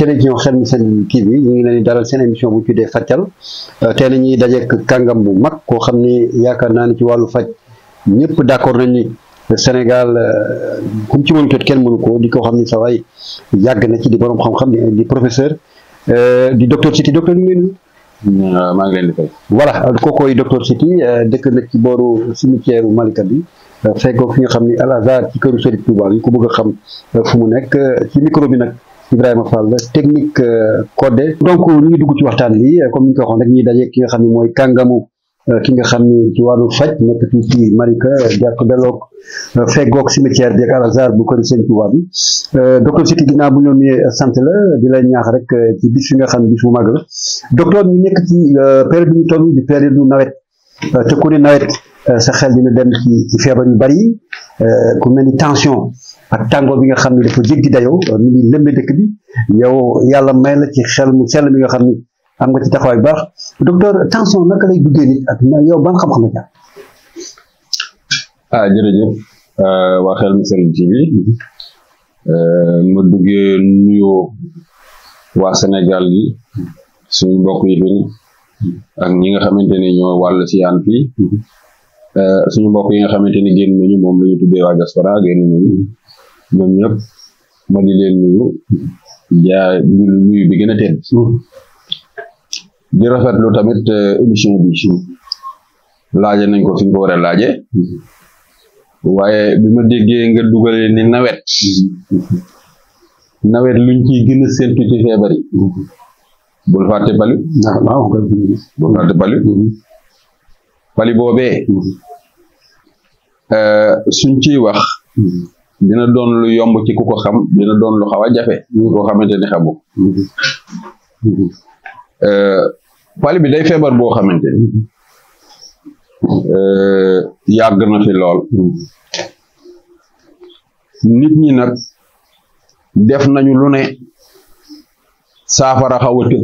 télévision Xel mi seen TV ñu ngi leen di dalal seen émission bu tuddee Fajtal tey la ñuy dajeek kàngam bu mag koo xam ni yaakaar naa ne ci wàllu faj ñëpp d'accord nañ ni Sénégal ku ci mën jot kenn mënu ko di ko xam ni sa waay yàgg na ci di borom xam-xam di professeur di docteur Siti docteur ñu ngi leen maa ngi leen di fay. voilà kookoy docteur Siti dëkk nag ci booru cimetière Malika bi fekkoo fi nga xam ni Al Azhar ci këru Serigne Touba yi ku bëgg a xam fu mu nekk ci micro bi nag Ibrahima Fall technique codé. donc ñu ngi dugg ci waxtaan bi comme ni ñu ko waxoon rek ñuy daje ki nga xam ne mooy kàngamu ki nga xam ni ci wàllu faj nekk fii ci Malika jàpp daloog feggoog cimetière bi ak Al Azhar bu këru Serigne Touba bi docteur Siti ginnaaw bu ñu nuyee sant la di lay ñaax rek ci bis yi nga xam ne bis bu mag la docteur ñu nekk ci période bi ñu toll di période du nawet te ku ne nawet. sa xel dina dem ci feebar yu bari ku mel ni tension ak tàngoor bi nga xam ne dafa jéggi dayoo mi ngi lëmbe dëkk bi yow yàlla may la ci xel mu sell mi nga xam ni am nga ci taxawaay bu baax docteur tension naka lay duggee nit ak yow ban xam-xam nga jërëjëf waa Xel mi sell TV ma duggee nuyoo waa Sénégal gi suñu mbokk yi duñ ak ñi nga xamante ne ñoo wàll ci yaan fii suñu mbokk yi nga xamante ni génn nañu moom la ñu tuddee waa diaspora génn nañu ñoom ñëpp ma di leen nuyu nuyu bi gën a tedd di rafetlu tamit émission bi laaje nañ ko fi ñu ko war a laaje waaye bi ma déggee nga dugale ni nawet luñ ciy gën a séntu ci feebar yi bul fàtte pali bul fàtte pali boobee suñ ciy wax dina doon lu yomb ci ku ko xam dina doon lu xaw a jafe koo xamante ni xamu pali bi day feebar boo xamante ni yàgg na fi lool nit ñi nag def nañu lu ne saafara xaw a të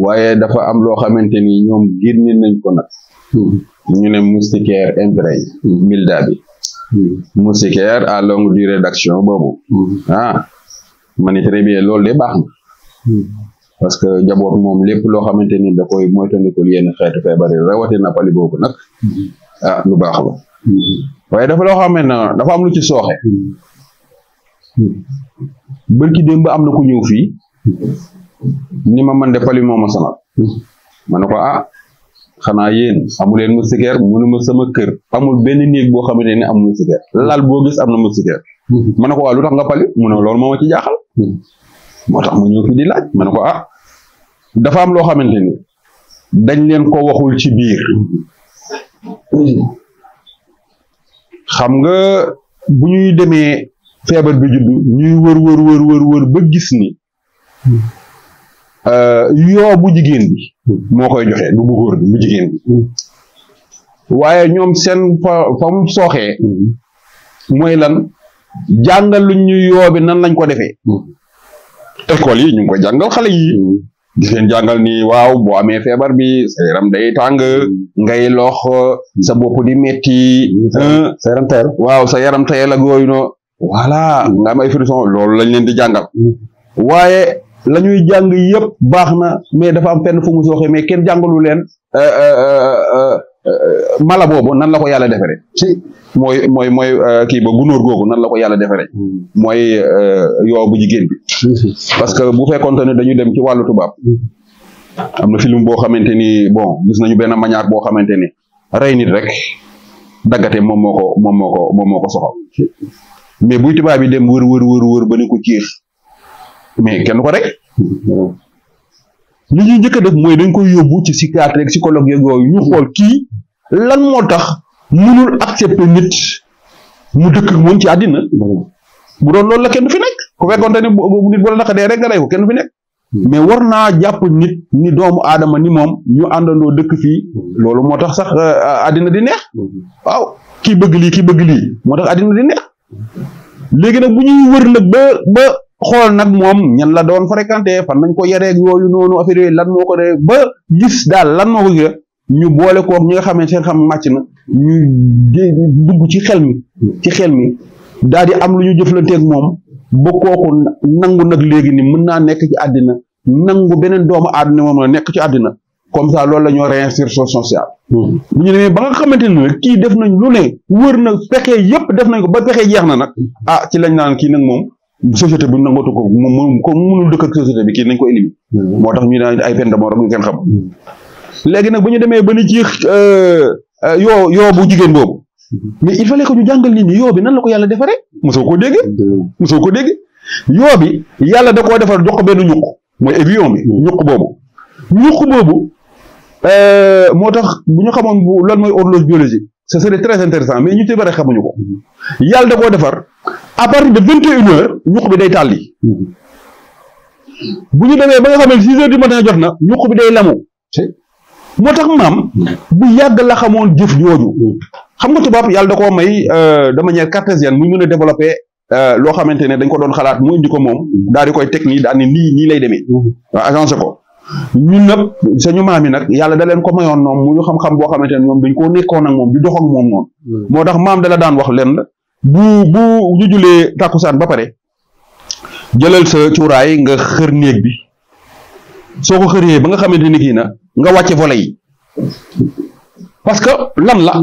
waaye dafa am loo xamante ni ñoom génne nañ ko nag ñu ne moustiquaire imprégné milda bi moustiquaire à longue durée d'action boobu ma ni très bien loolu de baax na parce que jaboot moom lépp loo xamante ni da koy moytandikul yenn xeetu feebar yi rawatina pali boobu nag lu baax la waaye dafa loo xamante ne dafa am lu ci sooxe bërki démb am na ku ñëw fii ni ma man de pali moo ma sonal ma ne ko xanaa yéen amuleen moustiquaire mu ne ma sama kër amul benn néeg boo xamante ne am moustiquaire lal boo gis am na moustiquaire ma ne ko lu tax nga pali mu ne loolu moo ma ci jaaxal moo tax ma ñëw fii di laaj ma ne ko dafa am loo xamante ni dañ leen ko waxul ci biir xam nga bu ñuy demee feebar bi juddu ñuy wër ba gis ni yoo bu jigéen bi moo koy joxe du bu góor bi bu jigéen bi waaye ñoom seen fa mu sooxee mooy lan jàngal luñ ñu yoo bi nan lañ ko defee école yi ñu ngi koy jàngal xale yi di leen jàngal ni waaw boo amee feebar bi sa yaram day tàng ngay lox sa bopp di metti sa yaram tayal waaw sa yaram tayal ak yooyu no voilà nga am ay frisson loolu lañ leen di jàngal waaye la ñuy jàng yëpp baax na mais dafa am fenn fu mu sooxee mais kenn jàngalu leen mala boobu nan la ko yàlla defaree mooy kii ba gunóor googu nan la ko yàlla defaree mooy yoo bu jigéen bi parce que bu fekkoonte ne dañu dem ci wàllu tubaab am na film boo xamante ni bon gis nañu benn maniaque boo xamante ni rey nit rek daggate moom moo ko soxal mais buy tubaab bi dem wër ba ni ko ciix mais kenn ko rek li ñuy njëkk a def mooy dañ koy yóbbu ci psychiatre ak psychologue yeeg yooyu ñu xool kii lan moo tax mënul accepter nit mu dëkk moom ci àddina bu doon loolu la kenn du fi nekk ku fekkoonte ni nit bu la naqadee rek nga rey ko kenn du fi nekk mais war naa jàpp nit ni doomu aadama ni moom ñu àndandoo dëkk fii loolu moo tax sax àddina di neex waaw kii bëgg lii moo tax àddina di neex léegi nag bu ñuy wër nag ba xool nag moom ñan la doon fréquenté fan nañ ko yareeg yooyu noonu affaire yooyu lan moo ko dee ba gis daal lan moo ko gis ñu boole koog ñi nga xam ne seen xam màcc na ñu dugg ci xel mi daal di am lu ñu jëflanteeg moom ba kooku nangu nag léegi ni mën naa nekk ci àddina nangu beneen doomu àddina moom la nekk ci àddina comme ça loolu la ñoo réinsertion sociale bu ñu demee ba nga xamante ne nag kii def nañ lu ne wër na pexe yëpp def nañ ko ba pexe jeex na nag ci lañ naan kii nag moom société bi nangootu ko moom ko mënul dëkk ak société bi kii nañ ko éliminer moo tax ñu ne ay peine de mort rek ñu kenn xam léegi nag bu ñu demee ba ni ci yoo bu jigéen boobu mais il fallait que ñu jàngal nit ñi yoo bi nan la ko yàlla defaree mosoo ko dégg yoo bi yàlla da koo defar jox ko benn ñuq mooy avion bi ñuq boobu moo tax bu ñu xamoon lan mooy horloge biologique ce serait très intéressant mais ñu ci bari xamuñu ko yàlla da koo defar à partir de 21h ñuq bi day tàlli bu ñu demee ba nga xam ne 6h du matin jot na ñuq bi day lamu moo tax maam bu yàgg la xamoon jëf jooju xam nga tubaab yàlla da koo may de manière cartésienne muy mën a développer loo xamante ne dañ ko doon xalaat mu indi ko moom daal di koy teg nii daal ni nii lay demee waaw agencé ko ñun nag sañu maam yi nag yàlla da leen ko mayoon noonu mu ñu xam-xam boo xamante ne ñoom dañ koo nekkoon ak moom di dox ak moom noonu moo tax maam da la daan wax leen bu ñu julee tàkkusaan ba pare jëlal sa cuuraay nga xër néeg bi soo ko xëree ba nga xamante ni kii na nga wàcce volet yi parce que lan la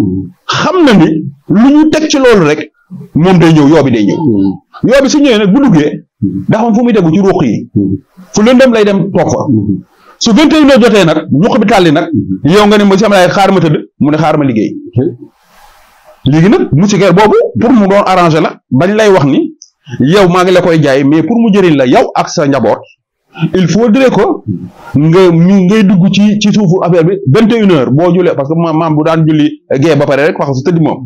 xam na ni lu ñu teg ci loolu rek moom day ñëw yoo bi day ñëw yoo bi su ñëwee nag bu duggee dafa am fu muy déggu ci ruq yi fu lëndëm lay dem toog fa su 21h jotee nag ñuq bi tàlli nag yow nga ne ma sama xaar ma tëdd mu ne xaar ma liggéey léegi nag moustiquaire boobu pour mu doon arrangé la bañ lay wax ni yow maa ngi la koy jaay mais pour mu jëriñ la yow ak sa njaboot il faudrait que ngay dugg ci suufu affaire bi 21h boo julee parce que maam bu daan julli gee ba pare rek wax su tëdd moom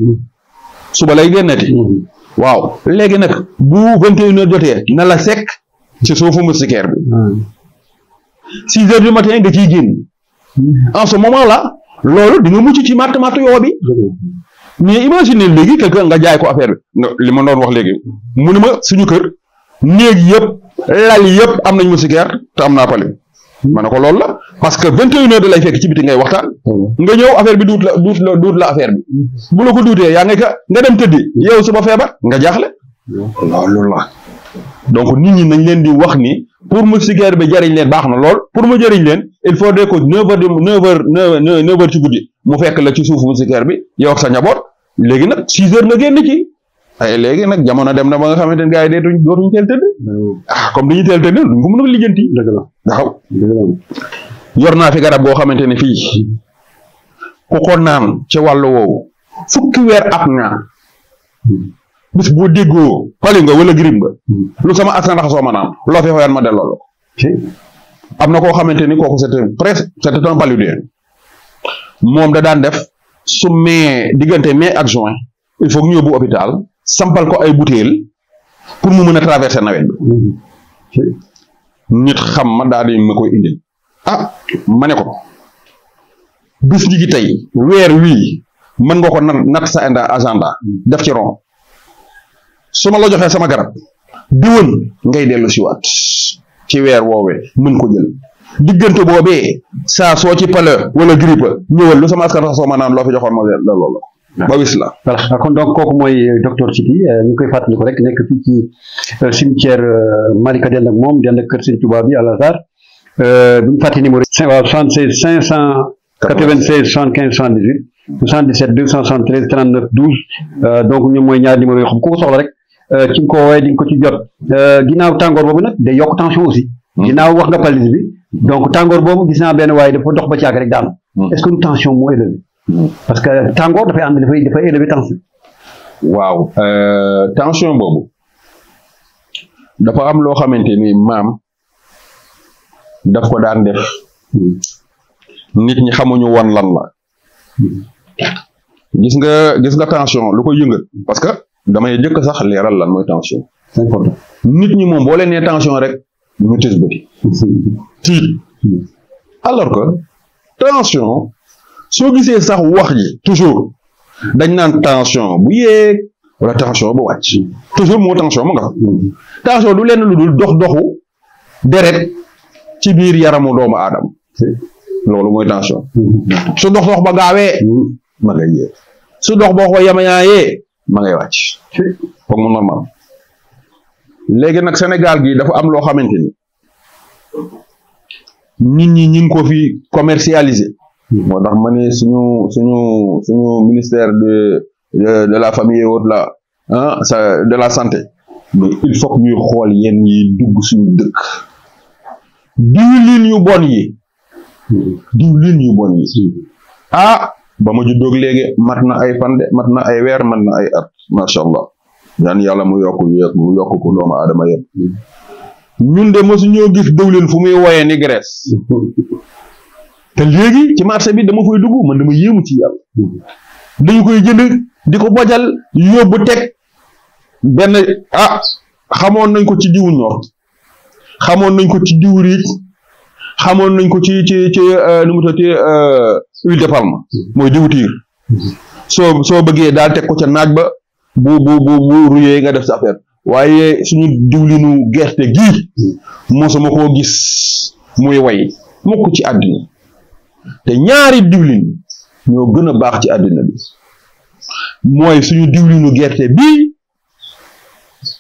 suba lay génnati waaw léegi nag bu 21h jotee na la sekk ci suufu moustiquaire bi 6h du matin nga ciy génn en ce moment là loolu di nga mucc ci matt yoo bi mais imagine léegi quelqu'un nga jaay ko affaire bi li ma doon wax léegi mu ne ma suñu kër néeg yëpp lal yëpp am nañ moustiquaire te am naa pale ma ne ko loolu la parce que 21h da lay fekk ci biti ngay waxtaan nga ñëw affaire bi duut la affaire bi bu la ko duutee yaa nga dem tëddi yow suba feebar nga jaaxle loolu la donc nit ñi nañ leen di wax ni pour moustiquaire bi jëriñ leen baax na lool pour mu jëriñ leen il faudrait que 9h ci guddi mu fekk la ci suufu moustiquaire bi yow ak sa njaboot léegi nag 6h nga génn ci ay léegi nag jamono dem na ba nga xamante ne gars yi dootuñ teel tëdd comme dañuy teel tëdd duñ ko mën a lijjanti waaw yor naa fi garab goo xamante ne fii ku ko naan ci wàllu woowu fukki weer ak ñaar bis boo déggoo pali nga wala girib nga lu sama ak sa ndax soo ma naan loo fi xooyaan ma delloo la am na koo xamante ni kooku c'était un paludien moom da daan def su diggante mai ak juin il faut que ñu yóbbu hôpital sampal ko ay butéel pour mu mën a traverser nawet bi nit xam ma daal di ma koy indil ma ne ko bis ñi gi tey weer wii mën nga ko natt sa agenda def ci ron su ma la joxee sama garab diwoon ngay dellu siwaat ci weer woowee mën ko jël diggante boobee saa soo ci pale wala grippe ñëwal lu sama askan sax soo ma naan loo fi joxoon ma la loolu ba wis la voilà kon donc kooku mooy docteur Sidy ñu koy fàttali ko rek nekk fii ci cimetière Malika dend ak moom dend ak kër Serigne Touba bi Al Azhar bu ñu fàttali numéro 76 596 75 78 77 273 39 12 donc ñoom mooy ñaari numéro yoo xam ku ko soxla rek ci nga ko woowee di nga ko ci jot ginnaaw tàngoor boobu nag day yokk tension aussi ginnaaw wax nga paludisme bi donc tàngoor boobu gis naa benn waaye dafa dox ba caag rek daanu est-ce que tension moo élevé parce que tàngoor dafay ànd dafay élevé tension waaw tension boobu dafa am loo xamante ni maam daf ko daan def nit ñi xamuñu woon lan la gis nga tension lu koy yëngal parce que damay jëkk sax leeral lan mooy tension c'est important nit ñi moom boo leen nee tension rek ñu tës bëti tiit alors que tension soo gisee sax wax ji toujours dañ naan tension bu yéeg wala tension bu wàcc toujours moo tension mu nga tension du leen lu dul doxu deret ci biir yaramu doomu aadama loolu mooy tension su dox ba gaawee ma ngay yéeg su dox boo ko yamayaayee ma ngay wàcc foog mu normal léegi nag Sénégal gi dafa am loo xamante ni nit ñi ñu ngi ko fi commercialiser moo tax ma ne suñu ministère de la famille et autres là de la santé mais il faut que ñuy xool yenn yi dugg suñu dëkk diwlin yu bon yi ba ma juddoog léegi mat na ay fan de mat na ay weer mat na ay at macha allah ñaan yàlla mu yokk ko doomu aadama yëpp ñun de mosu ñoo gis dëwlin fu muy woyee ni graisse te léegi ci marché bi dama koy dugg man dama yéemu ci yàlla dañu koy jënd di ko bojal yóbbu teg benn xamoon nañ ko ci diwu ñor xamoon nañ ko ci diwu riij xamoon nañ ko ci nu mu tuddati huile de palme mooy diwu tiir soo bëggee daal teg ko ca naaj ba bu ruyee nga def sa affaire waaye suñu diwlinu gerte gii mosuma koo gis muy way mukk ci àddina te ñaari diwlin ñoo gën a baax ci àddina bi mooy suñu diwlinu gerte bii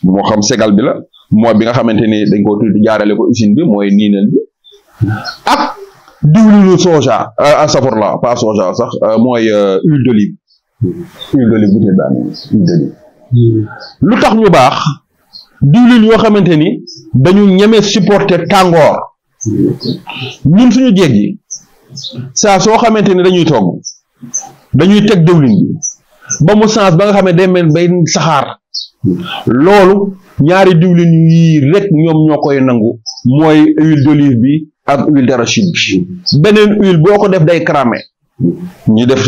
moo xam segal bi la mooy bi nga xamante ni dañ ko tudd jaarale ko usine bi mooy niinal bi ak diwlinu soja safurla pas soja sax mooy huile d'olive butéel baa huile d'olive lu tax ñu baax diwlin yoo xamante ni dañu ñeme supporter tàngoor ñun suñu jeeg yi saa soo xamante ni dañuy togg dañuy teg diwlin bi ba mu sens ba nga xam ne day mel bay saxaar loolu ñaari diwlin yi rek ñoom ñoo koy nangu mooy huile d'olive bi ak huile d'arachide bi beneen huile boo ko def day cramé ñi def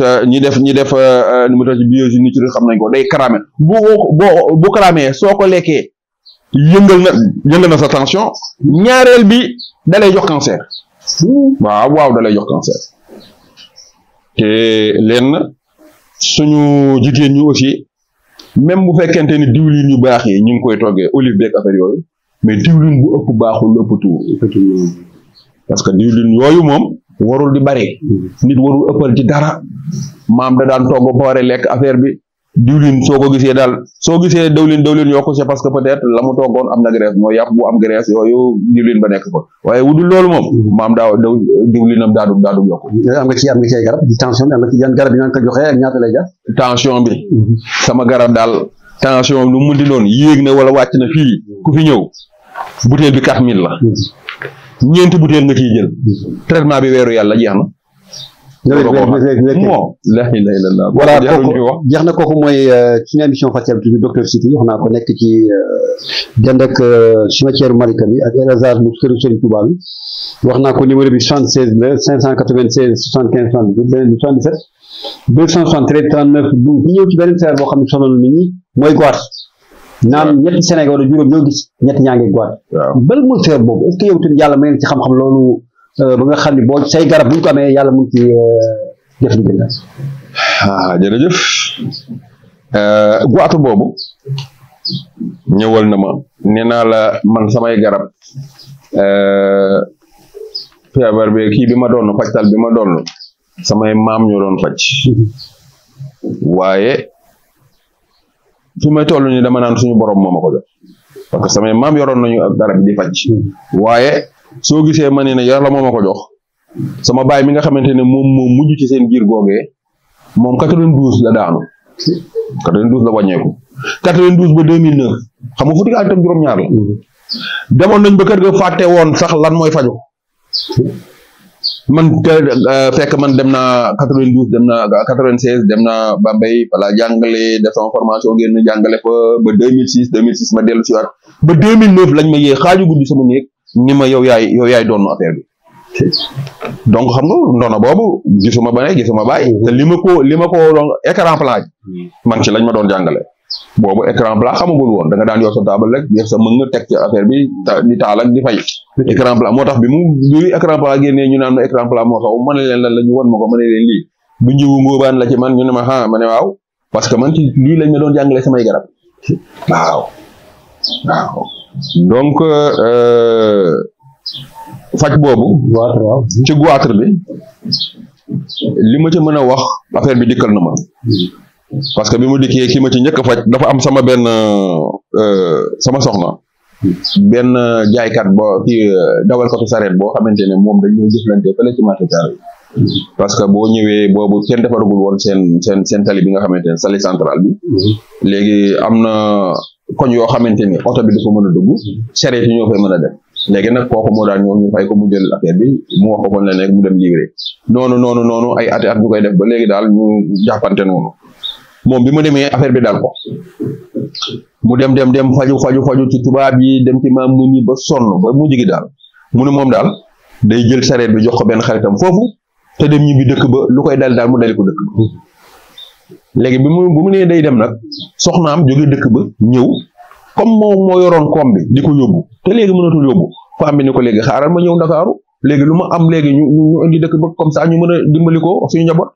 nu mu tudd biologie naturelle xam nañ ko day cramé bu cramé soo ko lekkee yëngal na sa tension ñaareel bi dalay jox cancer waaw dalay jox cancer te lenn suñu jigéen ñu aussi même bu fekkente ni diwlin yu baax yi ñu ngi koy toggee olive beeg affaire yooyu mais diwlin bu ëpp baaxul ëpp tuur parce que diwlin yooyu moom warul di bari nit warul ëppal ci dara maam da daan togg ba pare lekk affaire bi diwlin soo ko gisee daal soo gisee diwlin yokku c'est parce que peut-être la mu toggoon am na graisse mooy yàpp bu am graisse yooyu diwlin ba nekk ko waaye wudul loolu moom maam diwlinam daadu yokku. am nga ci ay garab ci tension bi am nga ci yan garab yi nga ko joxee ak ñaata lay jar. tension bi sama garab daal tension lu mu di doon yéeg na wala wàcc na fii ku fi ñëw butéel bi 4000 la ñeenti butéel nga ciy jël traitement bi weeru yàlla jeex na. voilà jeex na kooku mooy suñu émission faciale bi docteur Siti wax naa ko nekk ci dend ak cimetière Malika bi ak El Hadj bu kër Serigne Touba bi wax naa ko numéro bi 76 la 596 75 78 beneen bi 77 273 39 12 ñëw ci beneen feebar boo xam ne sonal nit ñi mooy goitre naan ñetti Sénégal wala juróom ñoo gis ñetti ñaa ngi goitre bal mooy feebar boobu est-ce que yow tamit yàlla may ci xam-xam loolu ba nga xam ne boo say garab bu ñu ko amee yàlla mun ci def li gën jërëjëf goitre boobu ñëwal na ma nee naa la man samay garab feebar bi kii bi ma doon fajtal bi ma doon samay maam ñoo doon faj waaye fi may toll nii dama naan suñu borom moo ma ko jox parce que samay maam yoroon nañu ak garab di faj waaye soo gisee ma ne yàlla moo ma ko jox sama baay mi nga xamante ne moom moo mujj ci seen giir googee moom 92 la daanu 92 la wàññeeku 92 ba 2009 xam nga fukki at ak juróom-ñaar la demoon nañ ba kër ga fàtte woon sax lan mooy faju man fekk man dem naa 92 dem naa 96 dem naa Bambey wala jàngale def sama formation génn jàngale fa ba 2006 ma dellu si waat ba 2009 lañ ma yee xaaju guddi sama néeg ni ma yow yaay doon affaire bi donc xam nga ndono boobu gisuma ba ne gisuma bàyyi te li ma ko doon écran plat man ci lañ ma doon jàngale boobu écran plat xamagul woon da nga daan yor sa table rek def sa mën nga teg ci affaire bi di taal ak di fay écran plat moo tax bi écran plat génnee ñu naan ma écran plat moo xaw ma ne leen lan la ñu won ma ko ma ne leen lii bu njiwu ngóobaan la ci man ñu ne ma ma ne waaw parce que man ci lii lañ ma doon jàngale samay garab waaw donc faj boobu ci goitre bi li ma ci mën a wax affaire bi dikkal na ma parce que bi mu dikkee ki ma ci njëkk a faj dafa am sama benn sama soxna benn jaaykat boo ci dawalkatu sareet boo xamante ne moom dañ ñoo jëflante fële ci marché Thiaroye parce que boo ñëwee boobu kenn defaragul woon seen tali bi nga xamante ne tali central bi léegi am na koñ yoo xamante ni oto bi dafa mën a dugg sareet yi ñoo fay mën a dem léegi nag kooku moo daan ñëw ñu fay ko mu jël affaire bi mu wax ko kon la nekk mu dem livré noonu ay ati at ñu koy def ba léegi daal ñu jàppante noonu moom bi mu demee affaire bi daal ko mu dem faju ci tubaab yi dem ci maam mu ñi ba sonn ba mujj gi daal mu ne moom daal day jël sareet bi jox ko benn xaritam foofu te dem ñibbi dëkk ba lu koy dal daal mu dali ko dëkk ba léegi bu mu nee day dem nag soxnaam jóge dëkk ba ñëw comme moom moo yoroon koom bi di ko yóbbu te léegi mënatul yóbbu femme bi ni ko léegi xaaral ma ñëw Ndakaaru léegi lu ma am léegi ñu indi dëkk ba comme ça ñu mën a dimbali ko suñu njaboot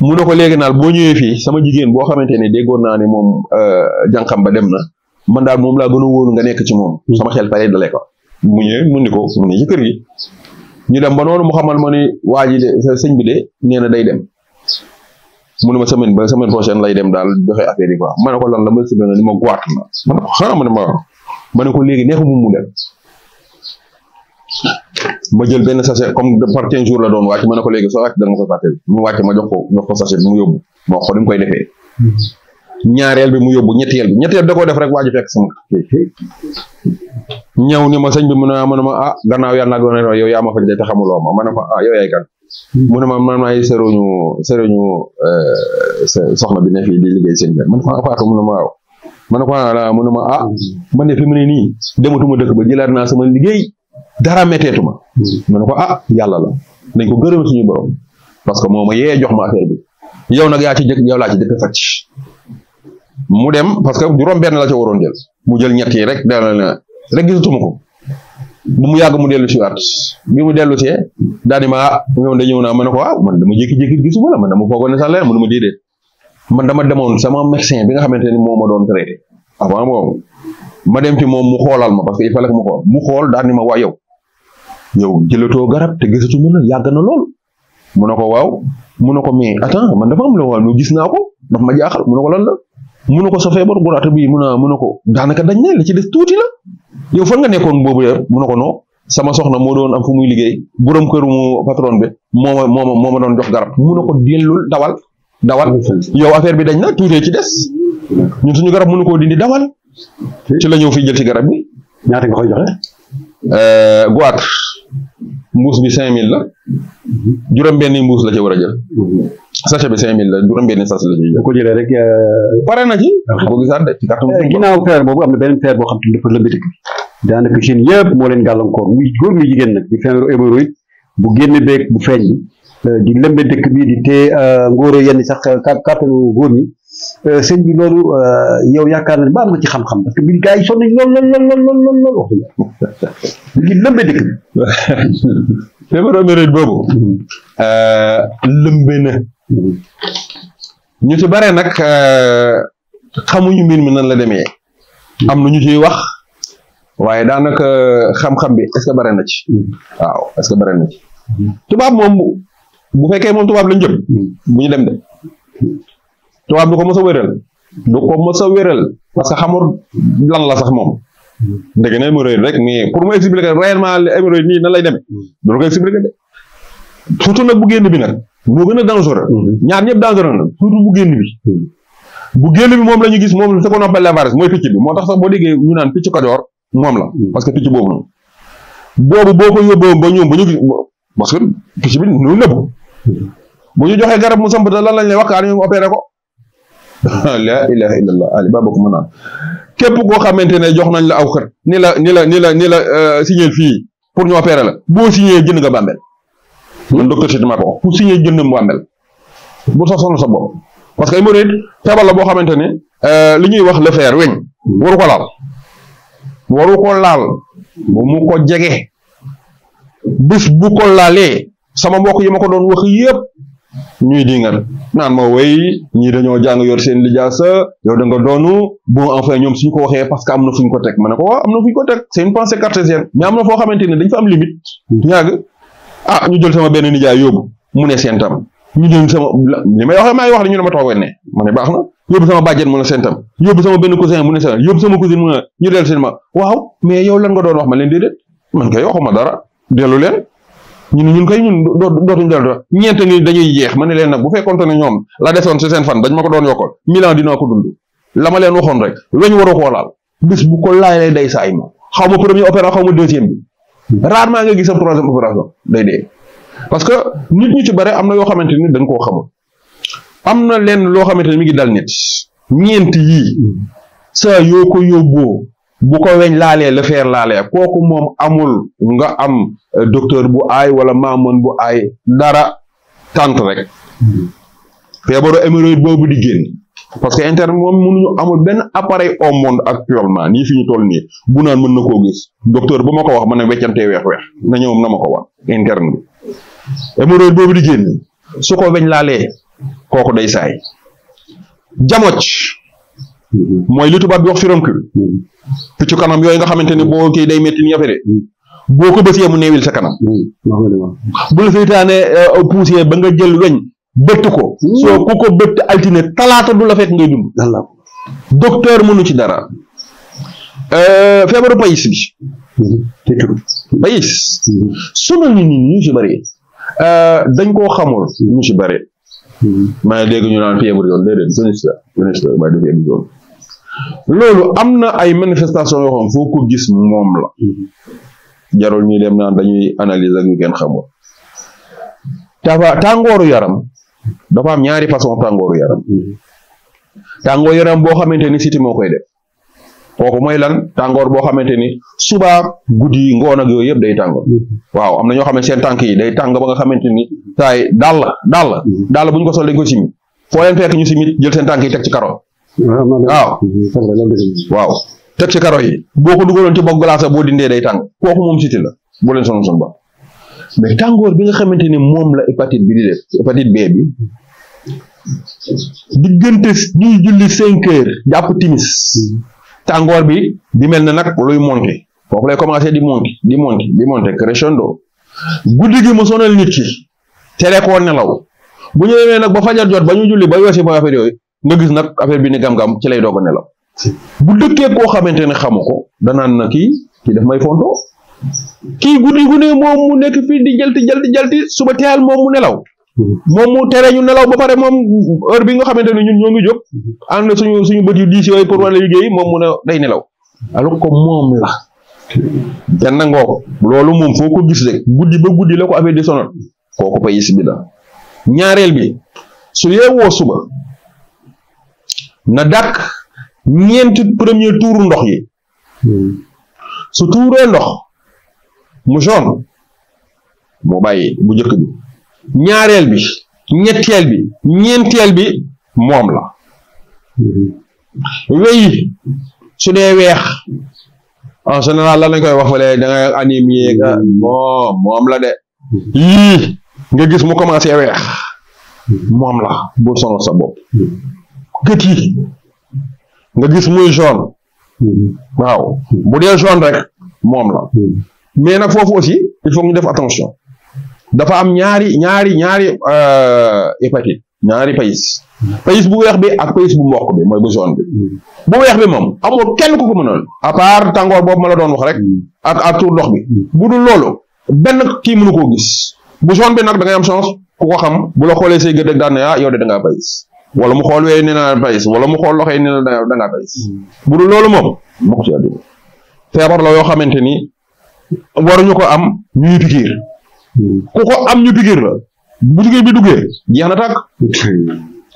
mu ne ko léegi naal boo ñëwee fii sama jigéen boo xamante ne déggoon naa ne moom jànqam ba dem na man daal moom laa gën a wóolu nga nekk ci moom sama xel pare dalee ko mu ñëwee mu ni ko mu ne ci kër gi ñu dem ba noonu mu xamal ma ni waa ji de sëñ bi de nee na day dem mu ne ma semaine prochaine lay dem daal joxe affaire yi quoi ma ne ko lan la ma sibna ni ma guwaat na ma ne ko xanaa ma ne ko léegi neexu mu dem ma jël benn sachet comme par 15 jours la doon wàcc ma ne ko léegi soo wàcc da nga ko fàtte mu wàcc ma jox ko sachet bi mu yóbbu ma wax ko ni mu koy defee ñaareel bi mu yóbbu ñetteel bi da koo def rek waa ji fekk sama ñëw ni ma sëñ bi mu ne ma ah gannaaw yàlla nag yow yaa ma faj de te xamuloo ma ne ko ah yow yaay kan mu ne ma man maay sëruñu soxna bi ne fii di liggéey seen kër man faatu mu ne ma waaw ma ne ko mu ne ma ah man de fi mu ne nii dematuma dëkk ba jëlaat naa sama liggéey dara metteetuma ma ne ko ah yàlla la dañ ko gërëm suñu borom parce que moo ma yee jox ma affaire bi yow nag yaa ci jëkk yow laa ci jëkk facc mu dem parce que juróom benn la ca waroon jël mu jël ñett yi rek rek gisatuma ko bu mu yàgg mu dellu si waat bi mu dellu see daal di ma ñoom da ñëw naa ma ne ko waaw man dama jékki-jékki gisuma la man dama foogoon ne sax leen mu ne ma déedéet man dama demoon sama médecin bi nga xamante ni moo ma doon traité avant boobu ma dem ci moom mu xoolal ma parce que il fallait que mu xool daal ni ma waa yow jëlatoo garab te gisatuma la yàgg na lool mu ne ko waaw mu ne ko mais attends man dafa am la waa lu gis naa ko daf ma jaaxal mu ne ko lan la mu ne ko sa feebar gu raata bii mu ne ko daanaka dañ ne li ci des tuuti la yow fan nga nekkoon boobu yëpp mu ne ko non sama soxna moo doon am fu muy liggéey borom këru mu patron bi moo ma doon jox garab mu ne ko dellul dawal yow affaire bi dañ na tuutee ci des ñun suñu garab mënu koo dindi dawal ci la ñëw fii jël ci garab bi. ñaata nga koy joxe. goitre mbuus bi 5000 la juróom-benni mbuus la ci war a jël. sachet bi 5000 la juróom-benni sachet la ci jël. ko jëlee rek. pare na ci. boo gisaat de ci kàttan. ginnaaw feebar boobu am na beneen feebar boo xam te dafa lëmbe dëkk bi daanaka jeunes yëpp moo leen gàllankoor muy góor muy jigéen nag di feebaru hémorroïde bu génn beeg bu feeñ bi di lëmbe dëkk bi di tee ngóoro yenn sax kàttanu góor ñi sëñ bi loolu yow yaakaar na ba am nga ci xam-xam parce que bi gars yi sonn nañ lool wax dëgg ngi lëmbe dëkk bi. feebaru hémorroïde boobu. lëmbe na. ñu ci bare nag xamuñu mbir mi nan la demee. am na ñu ciy wax. waaye daanaka xam-xam bi est-ce que bare na ci. waaw est-ce que bare na ci. tubaab moom bu fekkee moom tubaab lañ jëm. bu ñu dem de. tubaab du ko mos a wéral. parce que xamul lan la sax moom. dégg na hémorroïde rek mais pour mu expliquer réellement hémorroïde nii nan lay demee. du ko expliquer de. surtout nag bu génn bi nag. moo gën a dangereux. ñaar ñëpp dangereux na surtout bu génn bi. bu génn bi moom la ñu gis moom ce qu'on appelle la varice mooy picc bi moo tax sax boo déggee ñu naan picc Kajoor moom la parce que picc boobu noonu boo ko yóbboo ba ñoom ba ñu parce que picc bi ñu nëbb bu ñu joxee garab mu samp lan lañ lay wax kaa ñu opéré ko la ilaha illallah ali ba bokk mën naa képp koo xamante ne jox nañ la aw xët ni la signé fii pour ñu opéré la boo signé jënd nga bàmbel man docteur Sidi maa ko wax pour signé jënd bàmbel bu sax sonn sa bopp parce que hémorroïde feebar la boo xamante ne li ñuy wax le fer weñ waru ko laal bu mu ko jege bés bu ko laalee sama mbokk yi ma ko doon wax yëpp ñuy dingal naan ma way ñii dañoo jàng yor seen lijaasa yow da nga doonu bon enfin ñoom suñu ko waxee parce que am na fu ñu ko teg ma ne ko waaw am na fu ñu ko teg c'est une pensée cartésienne mais am na foo xamante ne dañ fa am limite yàgg ñu jël sama benn nijaay yóbbu mu ne seen tam ñu dem sama li may wax maay wax ñu ne ma toog ne ma ne baax na yóbbu sama bàjjen mu ne seen tam yóbbu sama benn cousin mu ne seen yóbbu sama cousine mu ne ñu dellu seen ma waaw mais yow lan nga doon wax ma leen déedéet man kay waxuma dara dellu leen ñun kay ñun dootuñ dellu ñeent ngi dañuy jeex ma ne leen nag bu fekkoonte ne ñoom la desoon si seen fan dañ ma ko doon yokkal 1000 ans dinaa ko dund la ma leen waxoon rek weñ waru koo laal bis bu ko laalee day saay ma xaw ma premier opération xaw ma deuxième bi rarement nga gis am troisième opération day dee parce que nit ñu ci bare am na yoo xamante ni dañ koo xamul am na leen loo xamante ni mi ngi dal nit ñeent yii saa yoo ko yóbboo bu ko weñ laalee la feer laalee kooku moom amul nga am docteur bu aay wala maamoon bu aay dara tant rek feebaru hémorroïde boobu di génn parce que interne moom mënuñu amul benn appareil au monde actuellement nii fi ñu toll nii bu naan mën na koo gis docteur bu ma ko wax ma ne weccantee weex-weex na ñëwam na ma ko wax interne bi hémorroïde boobu di génn su ko weñ laalee kooku day saay jamoc mooy li tubaab bi wax furoncule piccu kanam yooyu nga xamante ne boo kii day métti ni affaire boo ko bësee mu neewil sa kanam bu la seytaane poussé ba nga jël weñ bëtt ko soo ku ko bëtt altine talaata du la fekk ngay dund docteur mënu ci dara feebaru payis bi payis sonal nit ñi ñu ci bëri dañ koo xamul ñu ci bëri maa ngi dégg ñu naan fièvre jaune déedéet jaunisse la waaye du fièvre jaune loolu am na ay manifestation yoo xam foo ko gis moom la jarul ñuy dem naan dañuy analyse ak ñu kenn xamul tàngooru yaram dafa am ñaari façon tàngooru yaram boo xamante ni siti moo koy def kooku mooy lan tàngoor boo xamante ni suba guddi ngoon ak yooyu yëpp day tàngoor waaw am na ñoo xam ne seen tànk yi day tàng ba nga xamante ni saay dàll bu ñu ko sol dañ ko simi foo leen fekk ñu simi jël seen tànk yi teg ci karo waaw teg ci karo yi boo ko dugaloon ci boog glace boo dindee day tàng kooku moom siti la boo leen sonn ba mais tàngoor bi nga xamante ni moom la hépatite bi di def hépatite B bi diggante ñuy julli 5 heures jàpp timis tàngoor bi di mel ne nag luy monter foofu lay commencé di monter crescendo guddi gi mu sonal nit ki tere koo nelaw bu ñu demee nag ba fajar jot ba ñu julli ba weesi mooy affaire yooyu nga gis nag affaire bi ni gam-gam ci lay doog a nelaw bu dëkkee koo xamante ne xamu ko danaan na kii daf may fonto kii guddi gu ne moom mu nekk fii di jalti suba teel moom mu nelaw moom mu tere ñu nelaw ba pare moom heure bi nga xamante ne ñun ñoo ngi jóg ànd suñu bët yu diis yooyu pour wala liggéey moom mu ne day nelaw alors que moom la kenn ngoo loolu moom foo ko gis rek guddi ba guddi la ko affaire di sonal kooku payis bi la ñaareel bi su yeewoo suba na dàkk ñeenti premier tuuru ndox yi su tuuree ndox mu jaune mu bàyyi bu njëkk bi ñaareel bi ñetteel bi ñeenteel bi moom la weyi su dee weex en général lan lañ koy wax fale da ngay anémie moom la de yii nga gis mu commencé weex moom la bu sonal sa bopp gët yi nga gis muy jaune waaw bu dee jaune rek moom la mais nag foofu aussi il faut ñu def attention dafa am ñaari hépatite ñaari payis bu weex bi ak payis bu mboq bi mooy bu jaune bi bu weex bi moom amul kenn ku ko mënoon à part tàngoor boobu ma la doon wax rek ak tuur ndox bi bu dul loolu benn kii mënu koo gis bu jaune bi nag da ngay am chance ku ko xam bu la xoolee say gët rek daan ne yow de da ngaa payis wala mu xool wee nee na payis wala mu xool loxo yi nee na da ngaa payis bu dul loolu moom mukk ci àddina feebar la yoo xamante ni waruñu ko am ñuy pikiir ku ko am ñu pikiir la bu liggéey bi duggee jeex na tàkk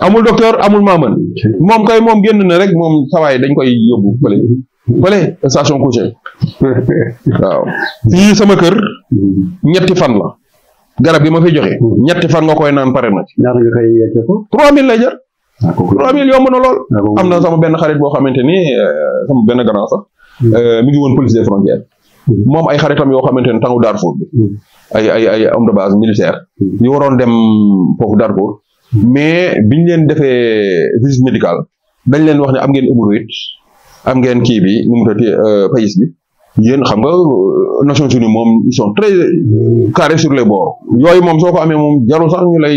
amul docteur amul maaman moom kay moom génn na rek moom sawaay dañ koy yóbbu fële station couché waaw fii sama kër ñetti fan la garab gi ma fi joxe ñetti fan nga koy naan pare na ci 3000 lay jar 3000 yomb na lool am na sama benn xarit boo xamante ni sama benn grand sax mi ngi woon police des frontières moom ay xaritam yoo xamante ne tangu Darfour bi ay homme de base militaire yu waroon dem foofu Darfour mais biñ leen defee visite médicale dañ leen wax ne am ngeen hémorroïde am ngeen kii bi nu mu tuddati payis bi yéen xam nga Nations Unies moom ils sont très carrés sur les bords yooyu moom soo ko amee moom jarul sax ñu lay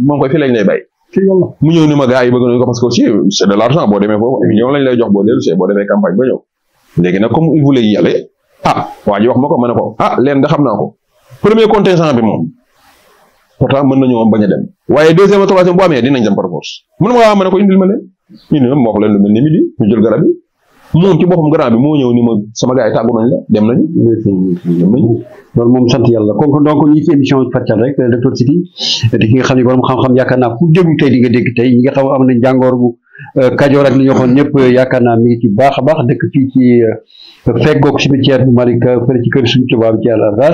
moom koy fi lañ lay bay mu ñëw ni ma gars yi bëgg nañu ko parce que aussi c'est de l'argent boo demee foofu million lañ lay jox boo dellu see boo demee campagne ba ñëw léegi nag comme il voulait y aller waa ji wax ma ko ma ne ko leen nga xam naa ko premier contingent bi moom pourtant mën nañu am bañ a dem waaye deuxième et troisième bu amee dinañ dem par force mun ma ne ko indil ma leen ñu ne ma wax leen lu mel ni midi ñu jël garab yi moom ci boppam grand bi moo ñëw ni ma sama gars yi tàggu nañ la dem nañu. loolu moom sant yàlla kon donc ñi ci émission Fàccal rek docteur Sidi di ki nga xam ne borom xam-xam yaakaar naa ku déglu tey di nga dégg tey ñi nga xam am nañ jàngoor bu Kajoor ak li ñu waxoon ñëpp yaakaar naa mi ngi ci baax a baax dëkk fii ci feggoog cimetière bu Malika fële ci kër suñu tubaab ci Al-Azhar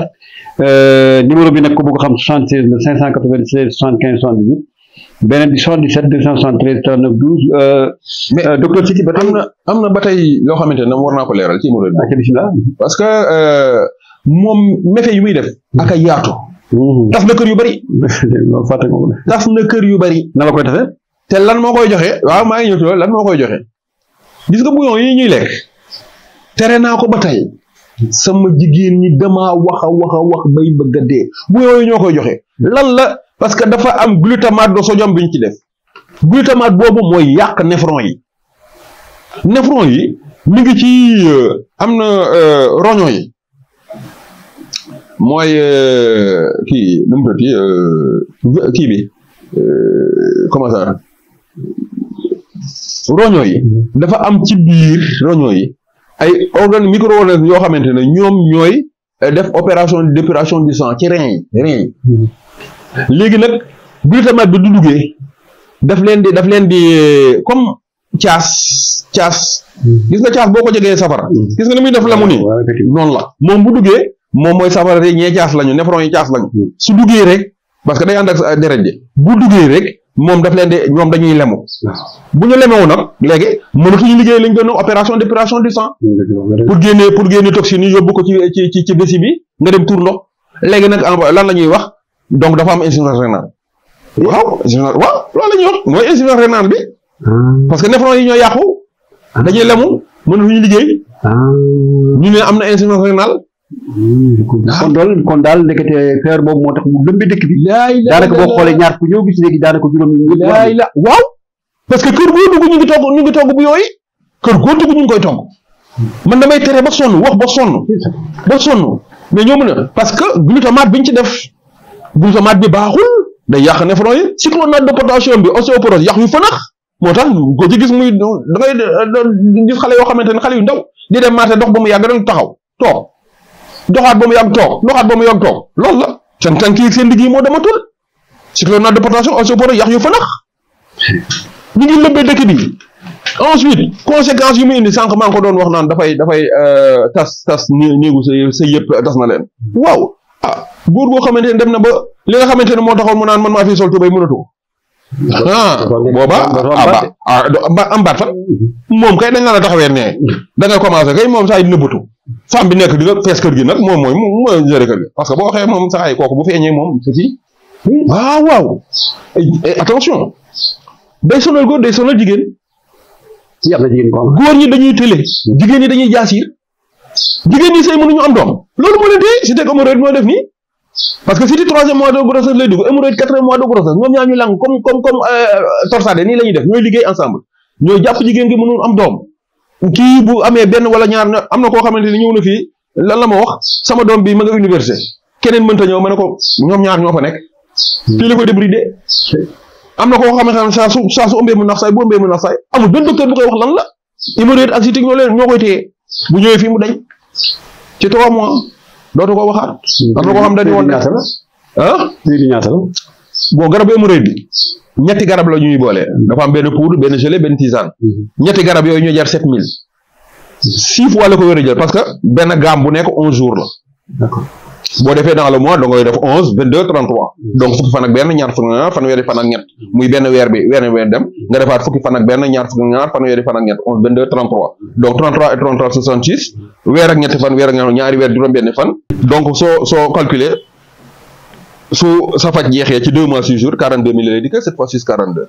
numéro bi nag ku bëgg xam 76 596 75 78 beneen bi 77 273 39 12 mais docteur Sidi ba tey am na ba tey loo xamante ne war naa ko leeral ci numéro bi. bismillah parce que moom méfe yu muy def. ak a yaatu. tas na kër yu bari. fàtte ko tas na kër yu bari. na la koy defee. te lan moo koy joxe waaw maa ngi ñëw ci loolu lan moo koy joxe gis nga bouillon yi ñuy lekk tere naa ko ba tey sama jigéen ñi damaa wax bay bëgg a dee bouillon yi ñoo koy joxe lan la parce que dafa am glutamate de sodium bi ñu ci def glutamate boobu mooy yàq néphron yi mi ngi ci am na roño yi mooy kii nu mu tuddati kii bi comment ça roño yi dafa am ci biir roño yi ay organes micro-organismes yoo xamante ne ñoom ñooy def opération d'épuration du sang ci rein yi léegi nag glutamate bi du duggee daf leen di comme caas gis nga caas boo ko jegee safara gis nga li muy def la mu nii noonu la moom bu duggee moom mooy safara rek ñee caas lañu néphron yi caas lañu su duggee rek parce que day ànd ak deret ji bu duggee rek moom daf leen di ñoom dañuy lemu bu ñu lemewu nag léegi mënatuñu liggéey lañ doon opération d'épuration du sang pour génne toxines yi yóbbu ko ci vessie bi nga dem tuur ndox léegi nag lan la ñuy wax donc dafa am insuffisance rénale waaw loolu la ñuy wax mooy insuffisance rénale bi parce que néphron yi ñoo yàqu dañuy lemu mënatuñu liggéey ñu ne am na insuffisance rénale kon daal ndekete feer boobu moo tax mu lëmbe dëkk bi daanaka boo xoolee ñaar ku ñëw gis léegi daanaka juróom yi waaw parce que kër goo dugg ñu ngi togg bu yooyu kër goo dugg ñu ngi koy togg man damay tere ba sonn wax ba sonn mais ñoo mën a parce que glutamate bi ñu ci def glutamate bi baaxul day yàq néphron yi cyclonate de potassium bi ostéoporose yàq yu fanax moo tax ko ci gis muy da ngay gis xale yoo xamante ne xale yu ndaw di dem marché dox ba mu yàgg dañ taxaw toog doxaat ba mu yàgg toog loolu la seen tànk yi seen liggéey moo dematul cyclonate de potassium ostéoporose yàq yu fanax ñu ngi lëbbee dëkk bi ensuite conséquences yu muy indi sànq maa ngi ko doon wax naan dafay tas néegu sa yëpp tas na leen waaw góor goo xamante ne dem na ba li nga xamante ne moo taxoon mu naan man maa fi sol tubay mënatu ko booba am baat fan moom kay dañ la taxawee ne da ngay commencé kay moom saa yi nëbbatu femme bi nekk di nga fees kër gi nag moom mooy gérer kër gi parce que boo waxee moom saa yi kooku bu feeñee moom c'est fii waaw attention day sonal góor day sonal jigéen góor ñi dañuy télé jigéen ñi dañuy jaasir jigéen ñi sëy mënuñu am doom loolu moo leen téye si teg hémorroïde moo def nii parce que si ti 3e mois de grossesse lay dugg hémorroïde 4e mois de grossesse ñoom ñaar ñu lang comme torsade nii la ñuy def ñooy liggéey ensemble ñooy jàpp jigéen gi mënul am doom kii bu amee benn wala ñaar am na koo xamante ni ñëw na fii lan la ma wax sama doom bi ma nga université keneen mënta ñëw ma ne ko ñoom ñaar ñoo fa nekk kii la koy débridé am na koo xamante ne saa su ëmbee mu nax saay bu ëmbee mu nax saay amul benn docteur bu koy wax lan la hémorroïde ak cytique ñoo koy téye bu ñëwee fii mu dañ ci 3 mois dootu ko waxaat. am na koo xam dañu woon ne ñaata la bon garabu hémorroïde bi ñetti garab la ñuy boole dafa am benn poudre benn gelée benn tisane ñetti garab yooyu ñoo jar 7000 6 fois la ko war a jël parce que benn gamme bu nekk 11 jours la. D'accord. boo defee dans le mois da ngay def 11 22 33 donc fukki fan ak benn ñaar fukki ñaar fanweeri fan ak ñett muy benn weer bi weer dem nga defaat fukki fan ak benn ñaar fukki ñaar fanweeri fan ak ñett 11 22 33 donc 33 et 33 66 weer ak ñetti fan weer ak ñaari weer juróom-benni fan donc soo calculer su sa faj jeexee ci 2 mois 6 jours 42 000 lay dikk cette fois 6 42.